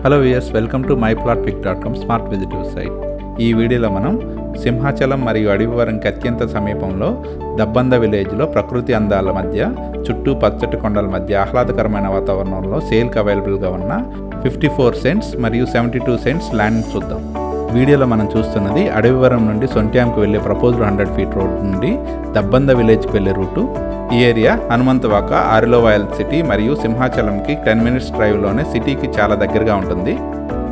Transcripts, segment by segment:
Hello viewers, welcome to myplotpic.com smart విజిటివ్ site. ఈ వీడియోలో మనం సింహాచలం మరియు అడవివరంకి అత్యంత సమీపంలో దబ్బంద విలేజ్లో ప్రకృతి అందాల మధ్య చుట్టూ పచ్చటి కొండల మధ్య ఆహ్లాదకరమైన వాతావరణంలో సేల్కి అవైలబుల్గా ఉన్న 54 సెంట్స్ మరియు 72 సెంట్స్ ల్యాండ్ చూద్దాం. వీడియోలో మనం చూస్తున్నది అడవివరం నుండి సొంట్యాంకు వెళ్ళే ప్రపోజ్డ్ 100 ఫీట్ రోడ్ నుండి దబ్బంద విలేజ్కి వెళ్ళే రూటు. ఈ ఏరియా హనుమంతవాక, ఆరిలోవాయల్ సిటీ మరియు సింహాచలంకి 10 మినిట్స్ డ్రైవ్లోనే సిటీకి చాలా దగ్గరగా ఉంటుంది.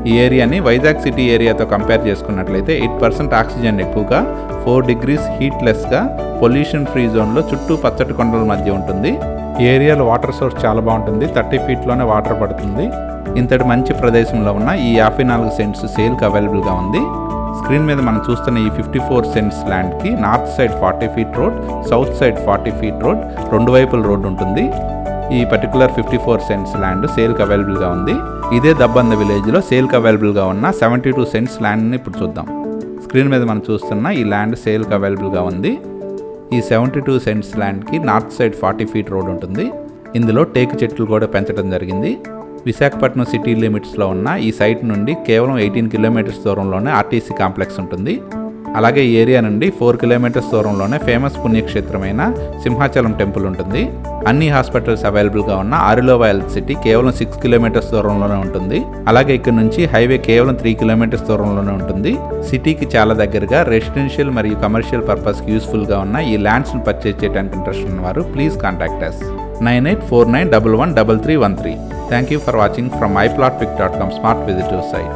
ఈ ఏరియాని వైజాగ్ సిటీ ఏరియాతో కంపేర్ చేసుకున్నట్లయితే 8% ఆక్సిజన్ ఎక్కువగా, 4 degrees హీట్లెస్గా, పొల్యూషన్ ఫ్రీ జోన్లో చుట్టూ పచ్చటి కొండల మధ్య ఉంటుంది. ఈ ఏరియాలో వాటర్ సోర్స్ చాలా బాగుంటుంది. 30 ఫీట్లోనే వాటర్ పడుతుంది. ఇంతటి మంచి ప్రదేశంలో ఉన్న ఈ 54 సెంట్స్ సేల్కి అవైలబుల్గా ఉంది. స్క్రీన్ మీద మనం చూస్తున్న ఈ 54 సెంట్స్ ల్యాండ్కి north side 40 feet road, south side 40 feet road, రెండు వైపుల రోడ్ ఉంటుంది. ఈ పర్టికులర్ 54 సెంట్స్ ల్యాండ్ సేల్కి అవైలబుల్గా ఉంది. ఇదే దబ్బంద విలేజ్లో సేల్కి అవైలబుల్గా ఉన్న 72 సెంట్స్ ల్యాండ్ని ఇప్పుడు చూద్దాం. స్క్రీన్ మీద మనం చూస్తున్న ఈ ల్యాండ్ సేల్కి అవైలబుల్గా ఉంది. ఈ 72 సెంట్స్ ల్యాండ్కి నార్త్ సైడ్ 40 ఫీట్ రోడ్ ఉంటుంది. ఇందులో టేకు చెట్లు కూడా పెంచడం జరిగింది. విశాఖపట్నం సిటీ లిమిట్స్లో ఉన్న ఈ సైట్ నుండి కేవలం 18 కిలోమీటర్స్ దూరంలోనే ఆర్టీసీ కాంప్లెక్స్ ఉంటుంది. అలాగే ఈ ఏరియా నుండి 4 కిలోమీటర్స్ దూరంలోనే ఫేమస్ పుణ్యక్షేత్రమైన సింహాచలం టెంపుల్ ఉంటుంది. అన్ని హాస్పిటల్స్ అవైలబుల్గా ఉన్న ఆరిలోవాయల్ సిటీ కేవలం 6 కిలోమీటర్స్ దూరంలోనే ఉంటుంది. అలాగే ఇక్కడ నుంచి హైవే కేవలం 3 కిలోమీటర్స్ దూరంలోనే ఉంటుంది. సిటీకి చాలా దగ్గరగా రెసిడెన్షియల్ మరియు కమర్షియల్ పర్పస్కి యూస్ఫుల్గా ఉన్న ఈ ల్యాండ్స్ని పర్చేజ్ చేయడానికి ఇంట్రెస్ట్ ఉన్నవారు please contact us 9849113313. Thank you for watching from myplotpic.com smart visitor site.